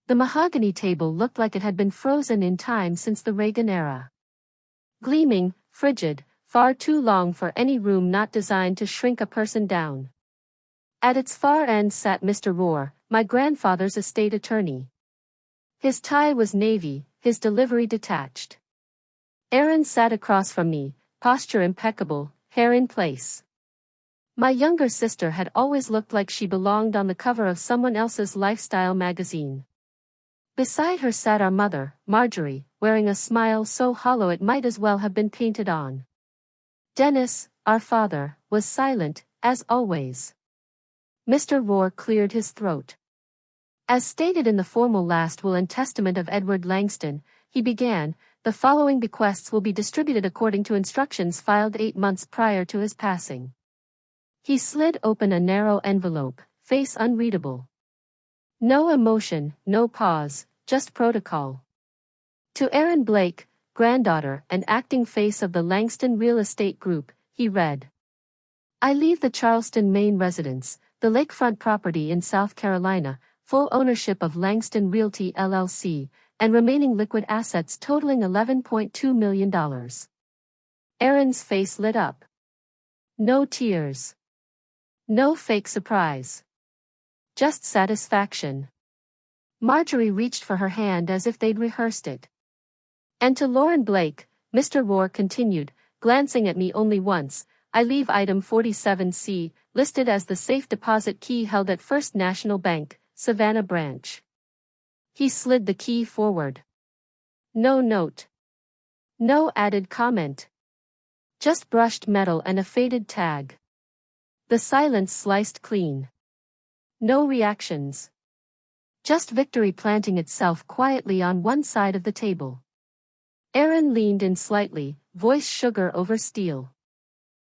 The mahogany table looked like it had been frozen in time since the Reagan era. Gleaming, frigid, far too long for any room not designed to shrink a person down. At its far end sat Mr. Rohr, my grandfather's estate attorney. His tie was navy, his delivery detached. Aaron sat across from me, posture impeccable, hair in place. My younger sister had always looked like she belonged on the cover of someone else's lifestyle magazine. Beside her sat our mother, Marjorie, wearing a smile so hollow it might as well have been painted on. Dennis, our father, was silent, as always. Mr. Rohr cleared his throat. As stated in the formal last will and testament of Edward Langston, he began, the following bequests will be distributed according to instructions filed 8 months prior to his passing. He slid open a narrow envelope, face unreadable. No emotion, no pause, just protocol. To Aaron Blake, granddaughter and acting face of the Langston Real Estate Group, he read. I leave the Charleston, Maine residence, the lakefront property in South Carolina, full ownership of Langston Realty LLC, and remaining liquid assets totaling $11.2 million. Aaron's face lit up. No tears. No fake surprise. Just satisfaction. Marjorie reached for her hand as if they'd rehearsed it. And to Lauren Blake, Mr. Rohr continued, glancing at me only once, I leave item 47C, listed as the safe deposit key held at First National Bank, Savannah Branch. He slid the key forward. No note. No added comment. Just brushed metal and a faded tag. The silence sliced clean. No reactions. Just victory planting itself quietly on one side of the table. Aaron leaned in slightly, voice sugar over steel.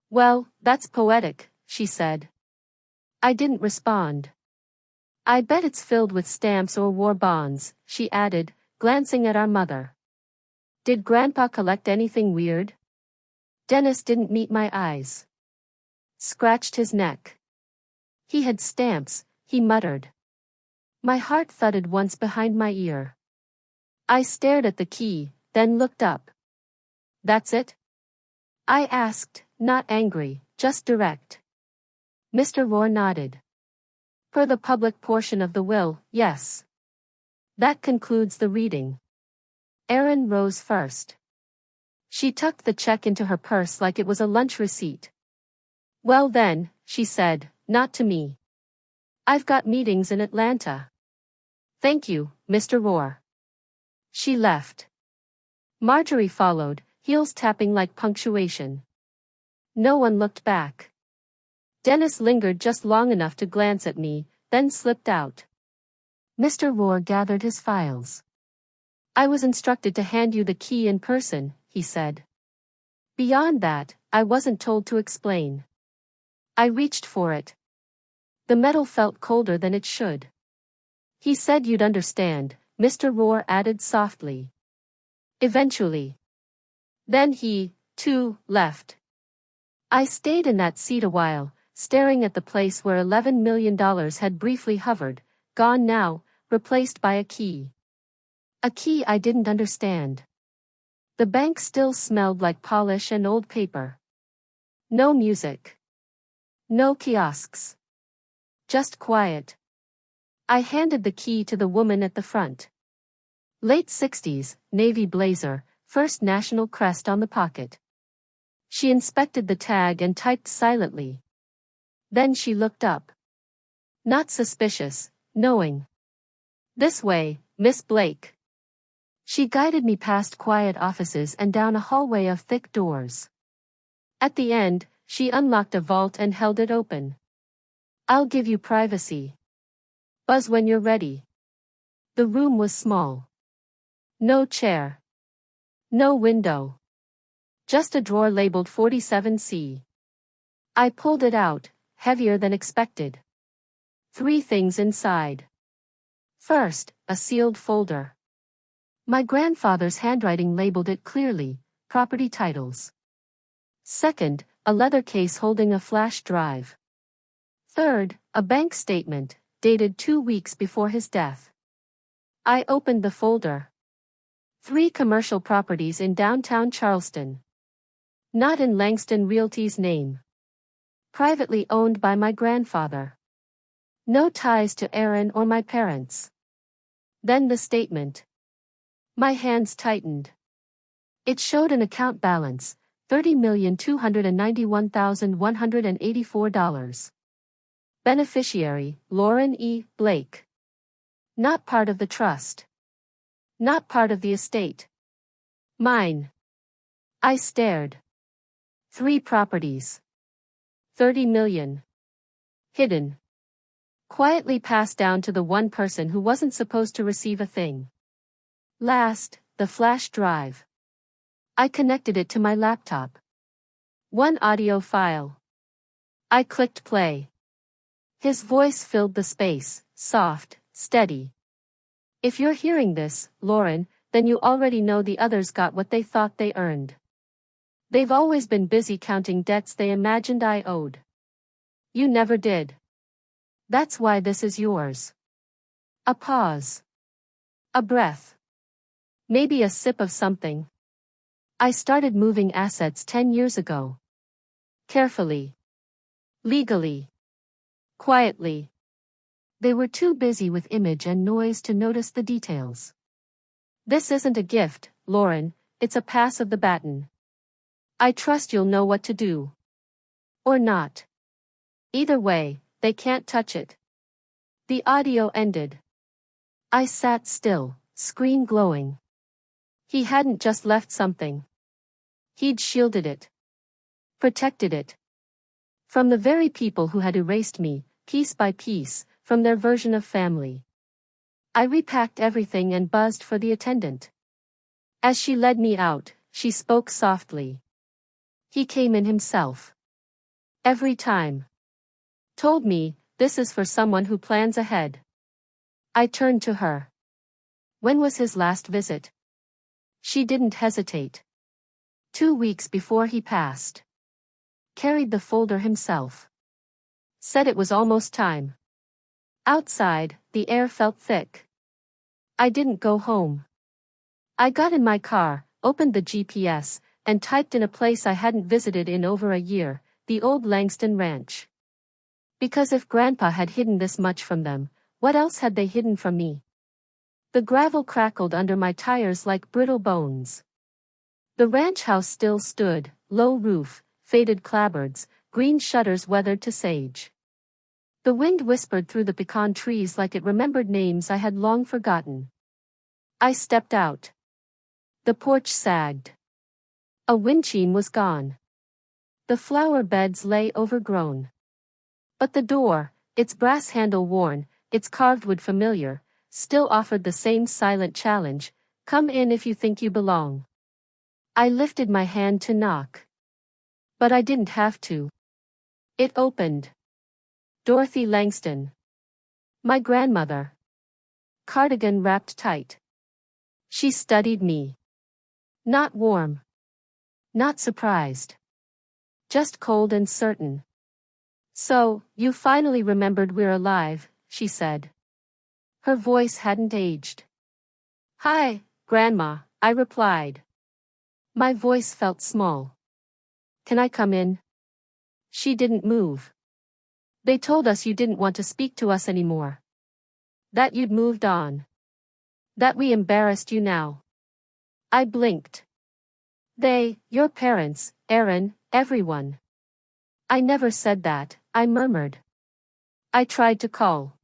Well, that's poetic, she said. I didn't respond. I bet it's filled with stamps or war bonds, she added, glancing at our mother. Did Grandpa collect anything weird? Dennis didn't meet my eyes. Scratched his neck. He had stamps, he muttered. My heart thudded once behind my ear. I stared at the key, then looked up. That's it? I asked, not angry, just direct. Mr. Rohr nodded. Per the public portion of the will, yes. That concludes the reading. Aaron rose first. She tucked the check into her purse like it was a lunch receipt. Well then, she said, not to me. I've got meetings in Atlanta. Thank you, Mr. Rohr. She left. Marjorie followed, heels tapping like punctuation. No one looked back. Dennis lingered just long enough to glance at me, then slipped out. Mr. Rohr gathered his files. I was instructed to hand you the key in person, he said. Beyond that, I wasn't told to explain. I reached for it. The metal felt colder than it should. He said you'd understand, Mr. Rohr added softly. Eventually. Then he, too, left. I stayed in that seat a while, staring at the place where $11 million had briefly hovered, gone now, replaced by a key. A key I didn't understand. The bank still smelled like polish and old paper. No music. No kiosks. Just quiet. I handed the key to the woman at the front. Late 60s, navy blazer, First National crest on the pocket. She inspected the tag and typed silently. Then she looked up. Not suspicious, knowing. This way, Miss Blake. She guided me past quiet offices and down a hallway of thick doors. At the end, she unlocked a vault and held it open. I'll give you privacy. Buzz when you're ready. The room was small. No chair. No window. Just a drawer labeled 47C. I pulled it out, heavier than expected. 3 things inside. First, a sealed folder. My grandfather's handwriting labeled it clearly, property titles. Second, a leather case holding a flash drive. Third, a bank statement, dated 2 weeks before his death. I opened the folder. 3 commercial properties in downtown Charleston. Not in Langston Realty's name. Privately owned by my grandfather. No ties to Aaron or my parents. Then the statement. My hands tightened. It showed an account balance, $30,291,184. Beneficiary, Lauren E. Blake. Not part of the trust. Not part of the estate. Mine. I stared. 3 properties. 30 million. Hidden. Quietly passed down to the one person who wasn't supposed to receive a thing. Last, the flash drive. I connected it to my laptop. 1 audio file. I clicked play. His voice filled the space, soft, steady. If you're hearing this, Lauren, then you already know the others got what they thought they earned. They've always been busy counting debts they imagined I owed. You never did. That's why this is yours. A pause. A breath. Maybe a sip of something. I started moving assets 10 years ago. Carefully. Legally. Quietly. They were too busy with image and noise to notice the details. This isn't a gift, Lauren, it's a pass of the baton. I trust you'll know what to do. Or not. Either way, they can't touch it. The audio ended. I sat still, screen glowing. He hadn't just left something. He'd shielded it. Protected it. From the very people who had erased me, piece by piece, from their version of family. I repacked everything and buzzed for the attendant. As she led me out, she spoke softly. He came in himself. Every time. Told me, this is for someone who plans ahead. I turned to her. When was his last visit? She didn't hesitate. 2 weeks before he passed. Carried the folder himself. Said it was almost time. Outside, the air felt thick. I didn't go home. I got in my car, opened the GPS, and typed in a place I hadn't visited in over a year, the old Langston Ranch. Because if Grandpa had hidden this much from them, what else had they hidden from me? The gravel crackled under my tires like brittle bones. The ranch house still stood, low roof, faded clapboards, green shutters weathered to sage. The wind whispered through the pecan trees like it remembered names I had long forgotten. I stepped out. The porch sagged. A windscreen was gone. The flower beds lay overgrown. But the door, its brass handle worn, its carved wood familiar, still offered the same silent challenge, come in if you think you belong. I lifted my hand to knock. But I didn't have to. It opened. Dorothy Langston. My grandmother. Cardigan wrapped tight. She studied me. Not warm. Not surprised. Just cold and certain. So, you finally remembered we're alive, she said. Her voice hadn't aged. Hi, Grandma, I replied. My voice felt small. Can I come in? She didn't move. They told us you didn't want to speak to us anymore. That you'd moved on. That we embarrassed you now. I blinked. They, your parents, Aaron, everyone. I never said that, I murmured. I tried to call.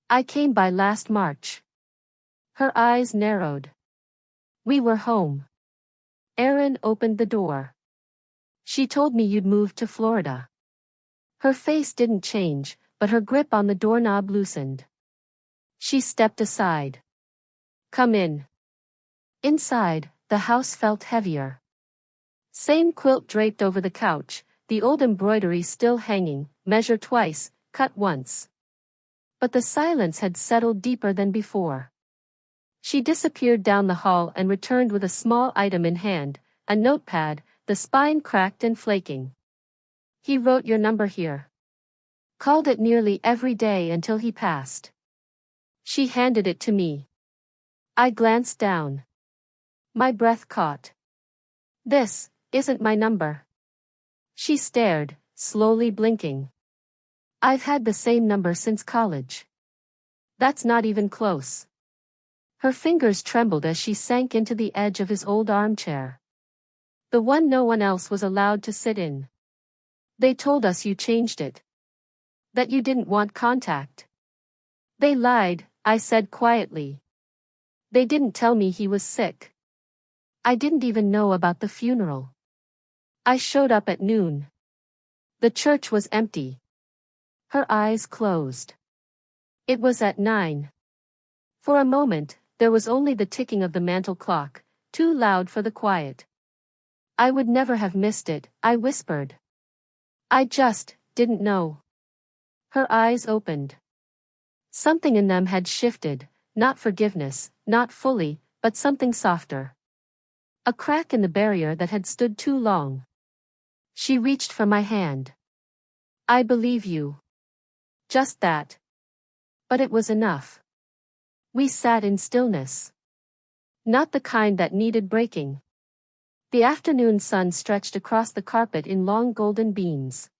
I came by last March. Her eyes narrowed. We were home. Aaron opened the door. She told me you'd moved to Florida. Her face didn't change, but her grip on the doorknob loosened. She stepped aside. Come in. Inside, the house felt heavier. Same quilt draped over the couch, the old embroidery still hanging, measure twice, cut once. But the silence had settled deeper than before. She disappeared down the hall and returned with a small item in hand, a notepad, the spine cracked and flaking. He wrote your number here. Called it nearly every day until he passed. She handed it to me. I glanced down. My breath caught. This isn't my number. She stared, slowly blinking. I've had the same number since college. That's not even close. Her fingers trembled as she sank into the edge of his old armchair. The one no one else was allowed to sit in. They told us you changed it. That you didn't want contact. They lied, I said quietly. They didn't tell me he was sick. I didn't even know about the funeral. I showed up at noon. The church was empty. Her eyes closed. It was at 9. For a moment, there was only the ticking of the mantel clock, too loud for the quiet. I would never have missed it, I whispered. I just didn't know. Her eyes opened. Something in them had shifted, not forgiveness, not fully, but something softer. A crack in the barrier that had stood too long. She reached for my hand. I believe you. Just that. But it was enough. We sat in stillness. Not the kind that needed breaking. The afternoon sun stretched across the carpet in long golden beams.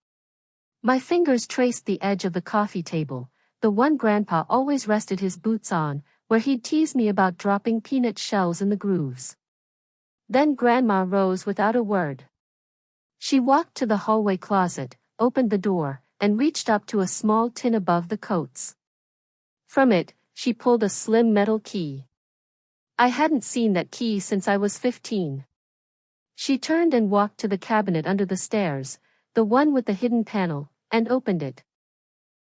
My fingers traced the edge of the coffee table, the one Grandpa always rested his boots on, where he'd tease me about dropping peanut shells in the grooves. Then Grandma rose without a word. She walked to the hallway closet, opened the door, and reached up to a small tin above the coats. From it, she pulled a slim metal key. I hadn't seen that key since I was 15. She turned and walked to the cabinet under the stairs, the one with the hidden panel, and opened it.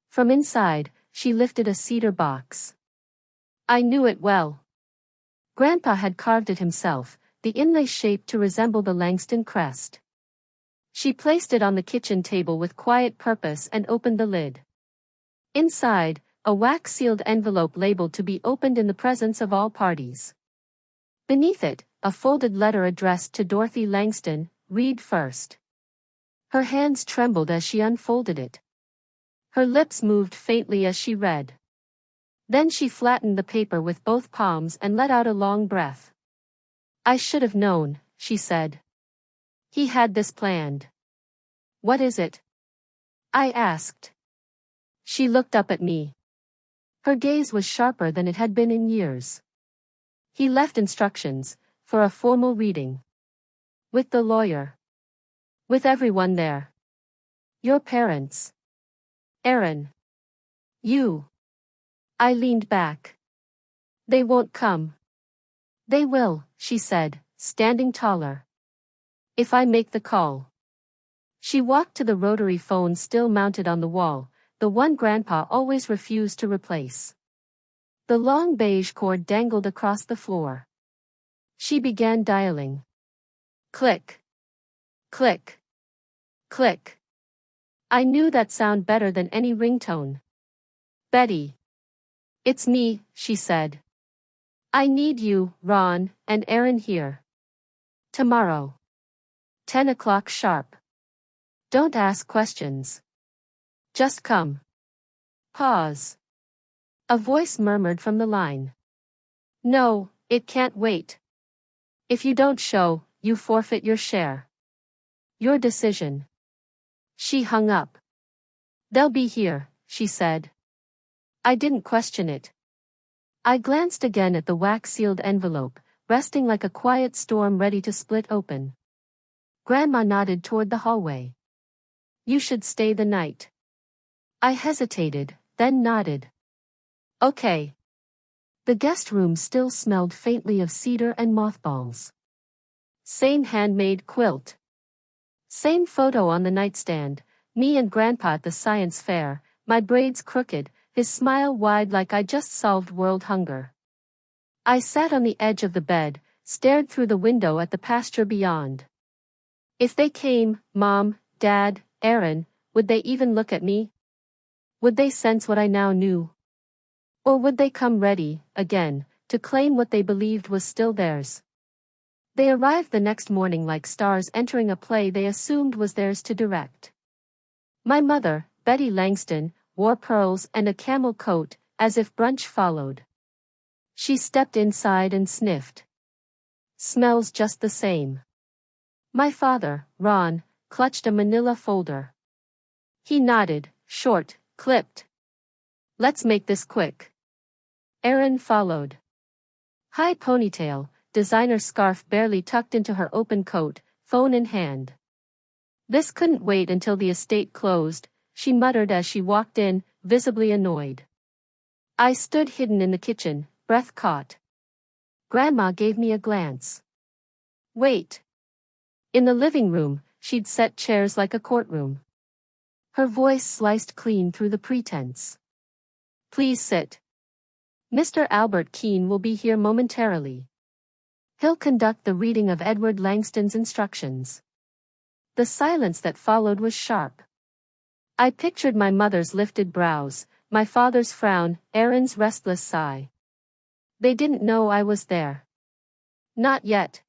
From inside, she lifted a cedar box. I knew it well. Grandpa had carved it himself, the inlay shaped to resemble the Langston crest. She placed it on the kitchen table with quiet purpose and opened the lid. Inside, a wax-sealed envelope labeled to be opened in the presence of all parties. Beneath it, a folded letter addressed to Dorothy Langston, read first. Her hands trembled as she unfolded it. Her lips moved faintly as she read. Then she flattened the paper with both palms and let out a long breath. I should have known, she said. He had this planned. What is it? I asked. She looked up at me. Her gaze was sharper than it had been in years. He left instructions, for a formal reading. With the lawyer. With everyone there. Your parents. Aaron. You. I leaned back. They won't come. They will, she said, standing taller. If I make the call. She walked to the rotary phone still mounted on the wall, the one Grandpa always refused to replace. The long beige cord dangled across the floor. She began dialing. Click. Click. Click. I knew that sound better than any ringtone. Betty. It's me, she said. I need you, Ron, and Aaron here. Tomorrow. 10 o'clock sharp. Don't ask questions. Just come. Pause. A voice murmured from the line. No, it can't wait. If you don't show, you forfeit your share. Your decision. She hung up. They'll be here, she said. I didn't question it. I glanced again at the wax-sealed envelope, resting like a quiet storm ready to split open. Grandma nodded toward the hallway. You should stay the night. I hesitated, then nodded. Okay. The guest room still smelled faintly of cedar and mothballs. Same handmade quilt. Same photo on the nightstand, me and Grandpa at the science fair, my braids crooked, his smile wide like I just solved world hunger. I sat on the edge of the bed, stared through the window at the pasture beyond. If they came, Mom, Dad, Aaron, would they even look at me? Would they sense what I now knew? Or would they come ready, again, to claim what they believed was still theirs? They arrived the next morning like stars entering a play they assumed was theirs to direct. My mother, Betty Langston, wore pearls and a camel coat, as if brunch followed. She stepped inside and sniffed. Smells just the same. My father, Ron, clutched a manila folder. He nodded, short, clipped. Let's make this quick. Erin followed. High ponytail, designer scarf barely tucked into her open coat, phone in hand. This couldn't wait until the estate closed, she muttered as she walked in, visibly annoyed. I stood hidden in the kitchen, breath caught. Grandma gave me a glance. Wait. In the living room, she'd set chairs like a courtroom. Her voice sliced clean through the pretense. Please sit. Mr. Albert Keene will be here momentarily. He'll conduct the reading of Edward Langston's instructions. The silence that followed was sharp. I pictured my mother's lifted brows, my father's frown, Erin's restless sigh. They didn't know I was there. Not yet.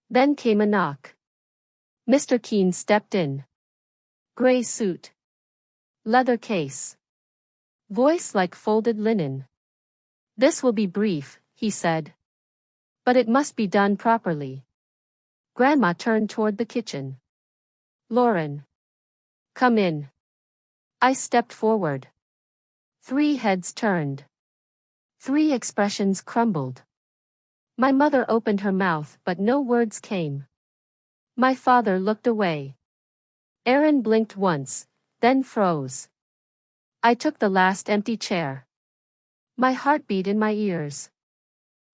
Then came a knock. Mr. Keene stepped in. Gray suit. Leather case. Voice like folded linen. This will be brief, he said. But it must be done properly. Grandma turned toward the kitchen. Lauren. Come in. I stepped forward. 3 heads turned. 3 expressions crumbled. My mother opened her mouth but no words came. My father looked away. Erin blinked once, then froze. I took the last empty chair. My heart beat in my ears.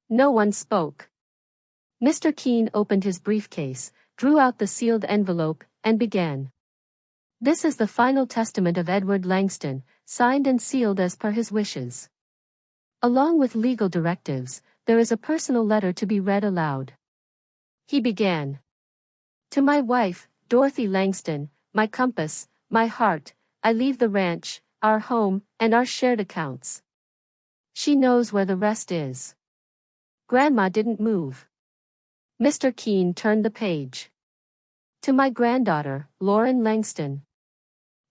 No one spoke. Mr. Keene opened his briefcase, drew out the sealed envelope, and began. This is the final testament of Edward Langston, signed and sealed as per his wishes. Along with legal directives, there is a personal letter to be read aloud. He began. To my wife, Dorothy Langston, my compass, my heart, I leave the ranch, our home, and our shared accounts. She knows where the rest is. Grandma didn't move. Mr. Keene turned the page. To my granddaughter, Lauren Langston.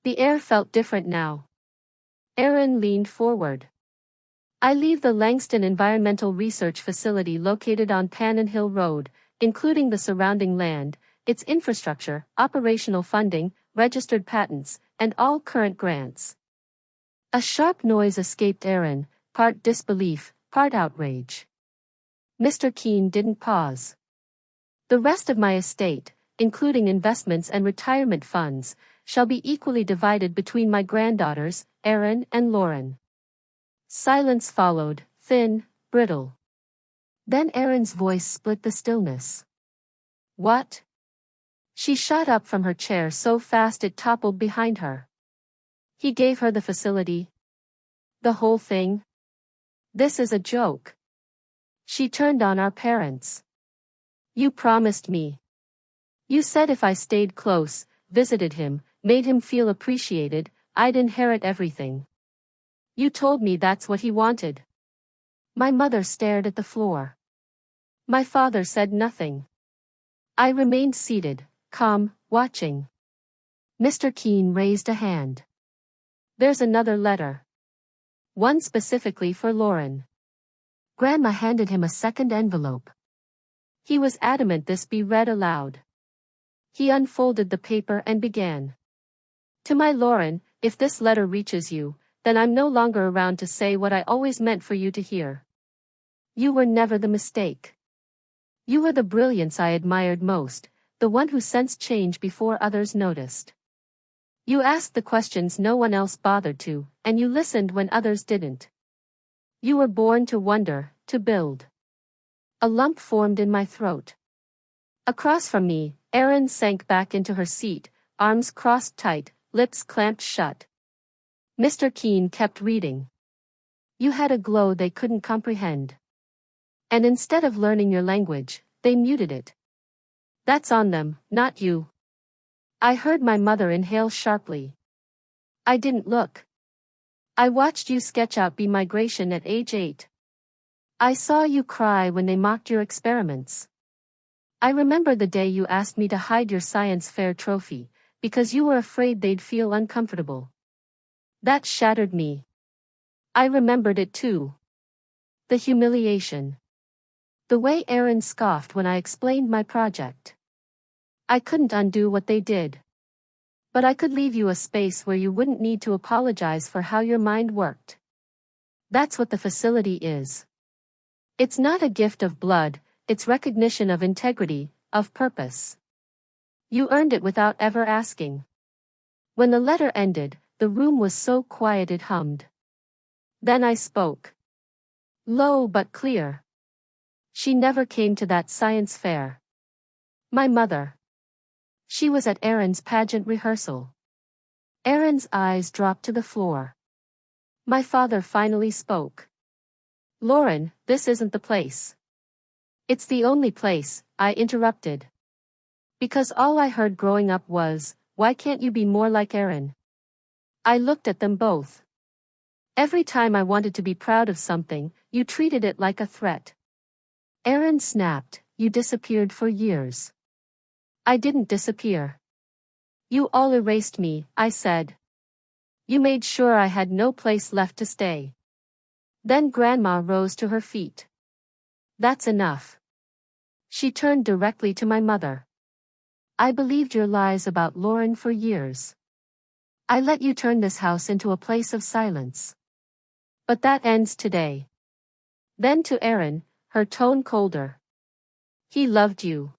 The air felt different now. Erin leaned forward. I leave the Langston Environmental Research Facility located on Pannon Hill Road, including the surrounding land, its infrastructure, operational funding, registered patents, and all current grants. A sharp noise escaped Erin, part disbelief, part outrage. Mr. Keene didn't pause. The rest of my estate, including investments and retirement funds, shall be equally divided between my granddaughters, Erin and Lauren. Silence followed, thin, brittle. Then Erin's voice split the stillness. What? She shot up from her chair so fast it toppled behind her. He gave her the facility. The whole thing? This is a joke. She turned on our parents. You promised me. You said if I stayed close, visited him, made him feel appreciated, I'd inherit everything. You told me that's what he wanted. My mother stared at the floor. My father said nothing. I remained seated, calm, watching. Mr. Keene raised a hand. There's another letter. One specifically for Lauren. Grandma handed him a second envelope. He was adamant this be read aloud. He unfolded the paper and began. To my Lauren, if this letter reaches you, then I'm no longer around to say what I always meant for you to hear. You were never the mistake. You were the brilliance I admired most, the one who sensed change before others noticed. You asked the questions no one else bothered to, and you listened when others didn't. You were born to wonder, to build. A lump formed in my throat. Across from me, Erin sank back into her seat, arms crossed tight, lips clamped shut. Mr. Keene kept reading. You had a glow they couldn't comprehend. And instead of learning your language, they muted it. That's on them, not you. I heard my mother inhale sharply. I didn't look. I watched you sketch out bee migration at age 8. I saw you cry when they mocked your experiments. I remember the day you asked me to hide your science fair trophy, because you were afraid they'd feel uncomfortable. That shattered me. I remembered it too. The humiliation. The way Aaron scoffed when I explained my project. I couldn't undo what they did. But I could leave you a space where you wouldn't need to apologize for how your mind worked. That's what the facility is. It's not a gift of blood, it's recognition of integrity, of purpose. You earned it without ever asking. When the letter ended, the room was so quiet it hummed. Then I spoke. Low but clear. She never came to that science fair. My mother. She was at Aaron's pageant rehearsal. Aaron's eyes dropped to the floor. My father finally spoke. Lauren, this isn't the place. It's the only place, I interrupted. Because all I heard growing up was, why can't you be more like Aaron? I looked at them both. Every time I wanted to be proud of something, you treated it like a threat. Aaron snapped, you disappeared for years. I didn't disappear. You all erased me, I said. You made sure I had no place left to stay. Then Grandma rose to her feet. That's enough. She turned directly to my mother. I believed your lies about Lauren for years. I let you turn this house into a place of silence. But that ends today. Then to Aaron, her tone colder. He loved you.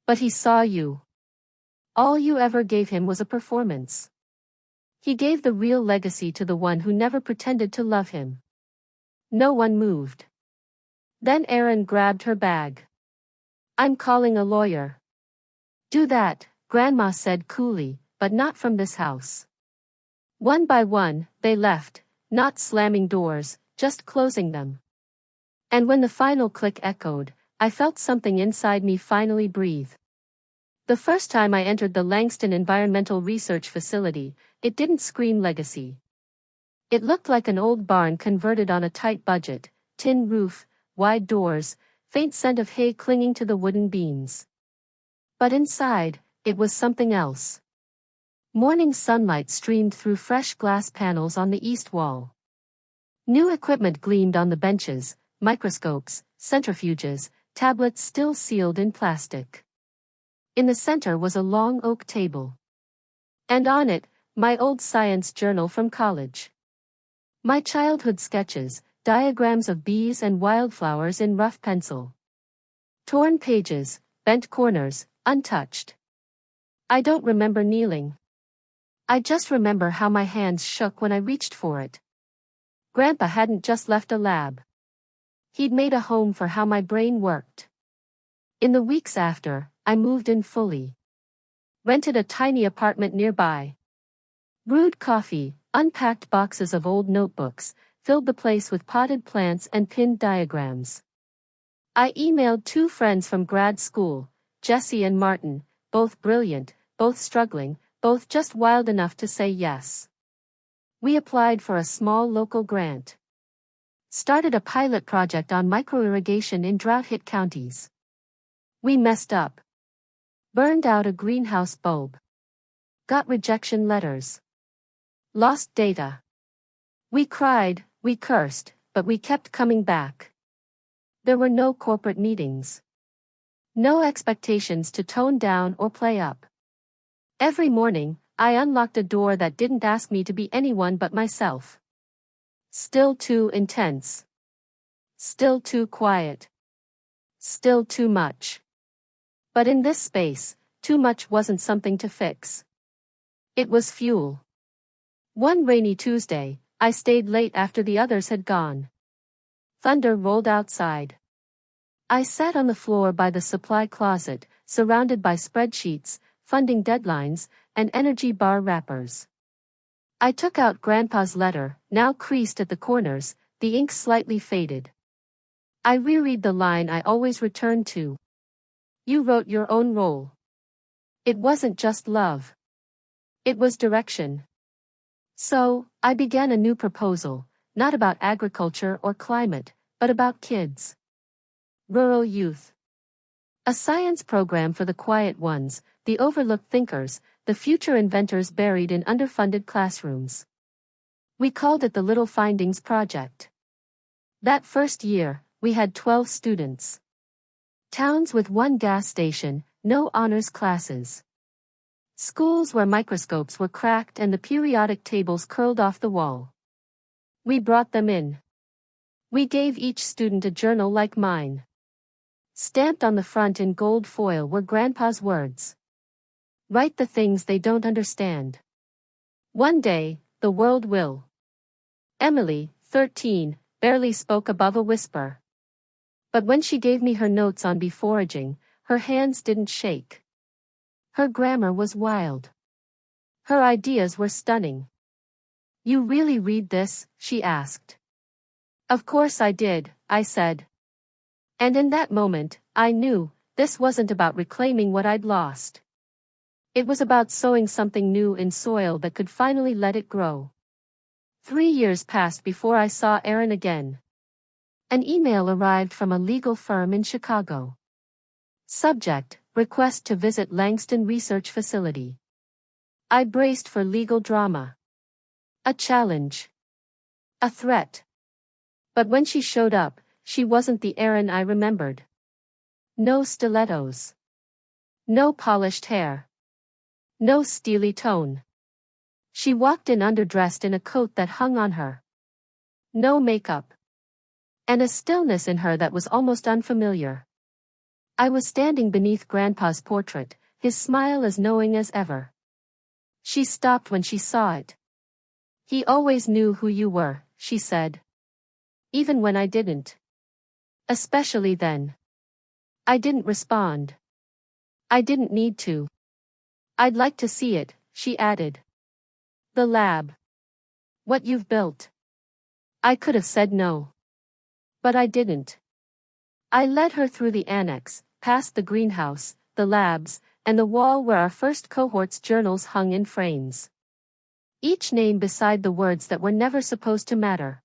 But he saw you. All you ever gave him was a performance. He gave the real legacy to the one who never pretended to love him. No one moved. Then Aaron grabbed her bag. I'm calling a lawyer. Do that, Grandma said coolly, but not from this house. One by one, they left, not slamming doors, just closing them. And when the final click echoed, I felt something inside me finally breathe. The first time I entered the Langston Environmental Research Facility, it didn't scream legacy. It looked like an old barn converted on a tight budget, tin roof, wide doors, faint scent of hay clinging to the wooden beams. But inside, it was something else. Morning sunlight streamed through fresh glass panels on the east wall. New equipment gleamed on the benches, microscopes, centrifuges, tablets still sealed in plastic. In the center was a long oak table. And on it, my old science journal from college. My childhood sketches, diagrams of bees and wildflowers in rough pencil. Torn pages, bent corners, untouched. I don't remember kneeling. I just remember how my hands shook when I reached for it. Grandpa hadn't just left a lab. He'd made a home for how my brain worked. In the weeks after, I moved in fully. Rented a tiny apartment nearby. Brewed coffee, unpacked boxes of old notebooks, filled the place with potted plants and pinned diagrams. I emailed 2 friends from grad school, Jesse and Martin, both brilliant, both struggling, both just wild enough to say yes. We applied for a small local grant. Started a pilot project on microirrigation in drought-hit counties. We messed up. Burned out a greenhouse bulb. Got rejection letters. Lost data. We cried, we cursed, but we kept coming back. There were no corporate meetings. No expectations to tone down or play up. Every morning, I unlocked a door that didn't ask me to be anyone but myself. Still too intense. Still too quiet. Still too much. But in this space, too much wasn't something to fix. It was fuel. One rainy Tuesday, I stayed late after the others had gone. Thunder rolled outside. I sat on the floor by the supply closet, surrounded by spreadsheets, funding deadlines, and energy bar wrappers. I took out Grandpa's letter, now creased at the corners, the ink slightly faded. I reread the line I always returned to. You wrote your own role. It wasn't just love. It was direction. So, I began a new proposal, not about agriculture or climate, but about kids. Rural youth. A science program for the quiet ones, the overlooked thinkers, the future inventors buried in underfunded classrooms. We called it the Little Findings Project. That first year, we had 12 students. Towns with one gas station, no honors classes. Schools where microscopes were cracked and the periodic tables curled off the wall. We brought them in. We gave each student a journal like mine. Stamped on the front in gold foil were Grandpa's words. Write the things they don't understand. One day, the world will. Emily, 13, barely spoke above a whisper. But when she gave me her notes on bee foraging, her hands didn't shake. Her grammar was wild. Her ideas were stunning. You really read this? She asked. Of course I did, I said. And in that moment, I knew, this wasn't about reclaiming what I'd lost. It was about sowing something new in soil that could finally let it grow. 3 years passed before I saw Erin again. An email arrived from a legal firm in Chicago. Subject, request to visit Langston Research Facility. I braced for legal drama. A challenge. A threat. But when she showed up, she wasn't the Erin I remembered. No stilettos. No polished hair. No steely tone. She walked in underdressed in a coat that hung on her. No makeup. And a stillness in her that was almost unfamiliar. I was standing beneath Grandpa's portrait, his smile as knowing as ever. She stopped when she saw it. He always knew who you were, she said. Even when I didn't. Especially then. I didn't respond. I didn't need to. I'd like to see it, she added. The lab. What you've built. I could have said no. But I didn't. I led her through the annex, past the greenhouse, the labs, and the wall where our first cohort's journals hung in frames. Each name beside the words that were never supposed to matter.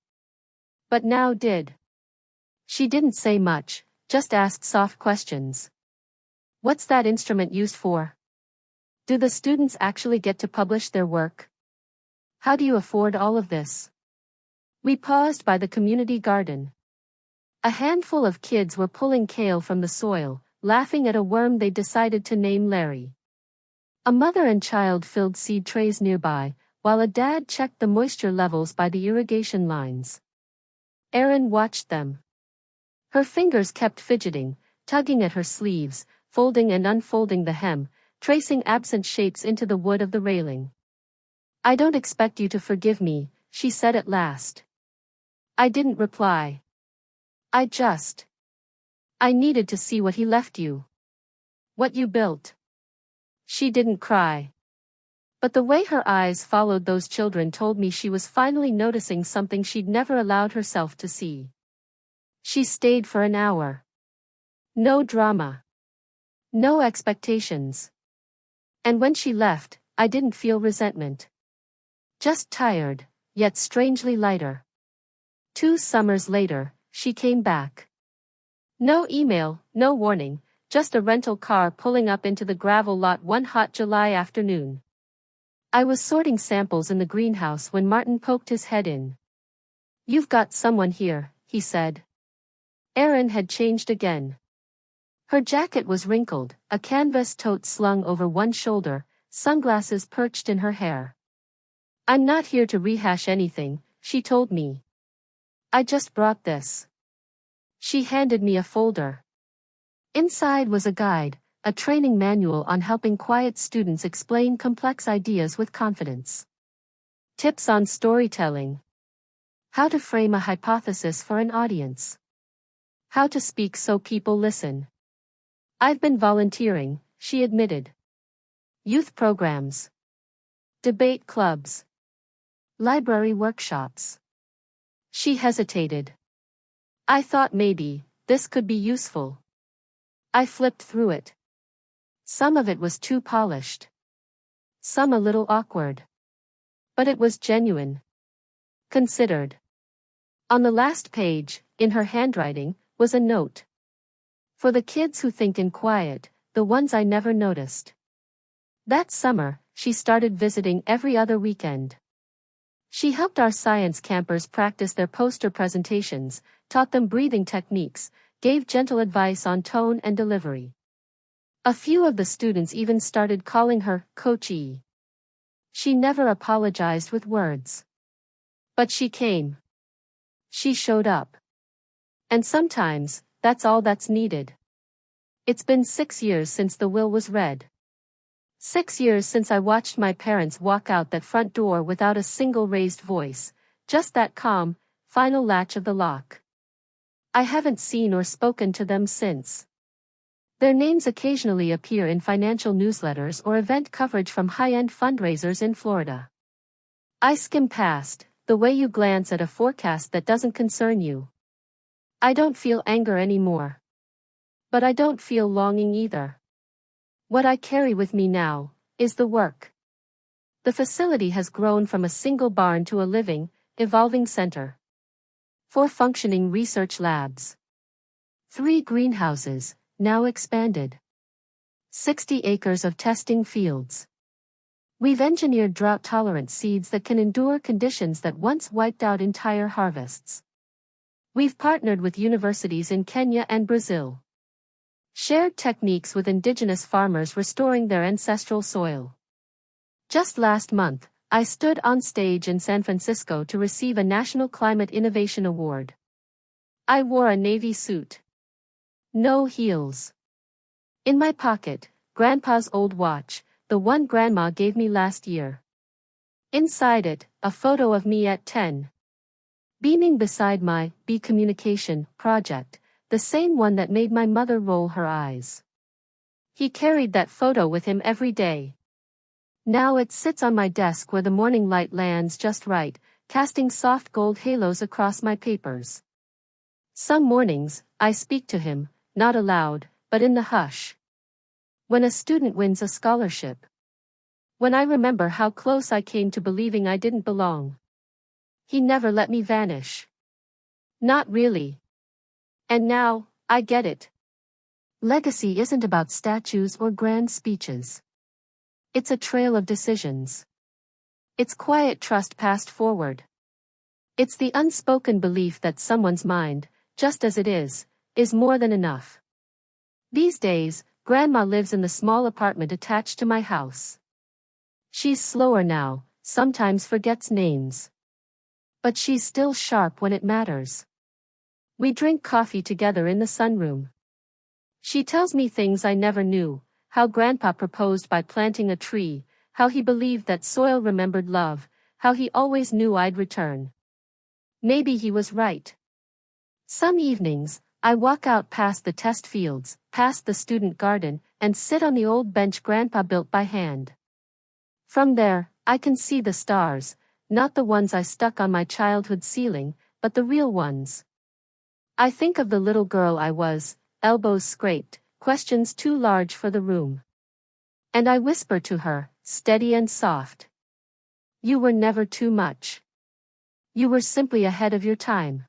But now did. She didn't say much, just asked soft questions. What's that instrument used for? Do the students actually get to publish their work? How do you afford all of this? We paused by the community garden. A handful of kids were pulling kale from the soil, laughing at a worm they decided to name Larry. A mother and child filled seed trays nearby, while a dad checked the moisture levels by the irrigation lines. Erin watched them. Her fingers kept fidgeting, tugging at her sleeves, folding and unfolding the hem, tracing absent shapes into the wood of the railing. I don't expect you to forgive me, she said at last. I didn't reply. I needed to see what he left you. What you built. She didn't cry. But the way her eyes followed those children told me she was finally noticing something she'd never allowed herself to see. She stayed for an hour. No drama. No expectations. And when she left, I didn't feel resentment. Just tired, yet strangely lighter. 2 summers later, she came back. No email, no warning, just a rental car pulling up into the gravel lot one hot July afternoon. I was sorting samples in the greenhouse when Martin poked his head in. You've got someone here, he said. Erin had changed again. Her jacket was wrinkled, a canvas tote slung over one shoulder, sunglasses perched in her hair. I'm not here to rehash anything, she told me. I just brought this. She handed me a folder. Inside was a guide, a training manual on helping quiet students explain complex ideas with confidence. Tips on storytelling. How to frame a hypothesis for an audience. How to speak so people listen. I've been volunteering, she admitted. Youth programs. Debate clubs. Library workshops. She hesitated. I thought maybe, this could be useful. I flipped through it. Some of it was too polished. Some a little awkward. But it was genuine. Considered. On the last page, in her handwriting, was a note. For the kids who think in quiet, the ones I never noticed. That summer, she started visiting every other weekend. She helped our science campers practice their poster presentations, taught them breathing techniques, gave gentle advice on tone and delivery. A few of the students even started calling her Coach E. She never apologized with words. But she came. She showed up. And sometimes, that's all that's needed. It's been 6 years since the will was read. 6 years since I watched my parents walk out that front door without a single raised voice, just that calm, final latch of the lock. I haven't seen or spoken to them since. Their names occasionally appear in financial newsletters or event coverage from high-end fundraisers in Florida. I skim past, the way you glance at a forecast that doesn't concern you. I don't feel anger anymore. But I don't feel longing either. What I carry with me now is the work. The facility has grown from a single barn to a living, evolving center. 4 functioning research labs. 3 greenhouses, now expanded. 60 acres of testing fields. We've engineered drought-tolerant seeds that can endure conditions that once wiped out entire harvests. We've partnered with universities in Kenya and Brazil. Shared techniques with indigenous farmers restoring their ancestral soil. Just last month, I stood on stage in San Francisco to receive a National Climate Innovation Award. I wore a navy suit. No heels. In my pocket, Grandpa's old watch, the one Grandma gave me last year. Inside it, a photo of me at 10. Beaming beside my Be Communication project, the same one that made my mother roll her eyes. He carried that photo with him every day. Now it sits on my desk where the morning light lands just right, casting soft gold halos across my papers. Some mornings, I speak to him, not aloud, but in the hush. When a student wins a scholarship. When I remember how close I came to believing I didn't belong. He never let me vanish. Not really. And now, I get it. Legacy isn't about statues or grand speeches. It's a trail of decisions. It's quiet trust passed forward. It's the unspoken belief that someone's mind, just as it is more than enough. These days, Grandma lives in the small apartment attached to my house. She's slower now, sometimes forgets names. But she's still sharp when it matters. We drink coffee together in the sunroom. She tells me things I never knew, how Grandpa proposed by planting a tree, how he believed that soil remembered love, how he always knew I'd return. Maybe he was right. Some evenings, I walk out past the test fields, past the student garden, and sit on the old bench Grandpa built by hand. From there, I can see the stars, not the ones I stuck on my childhood ceiling, but the real ones. I think of the little girl I was, elbows scraped, questions too large for the room. And I whisper to her, steady and soft. You were never too much. You were simply ahead of your time.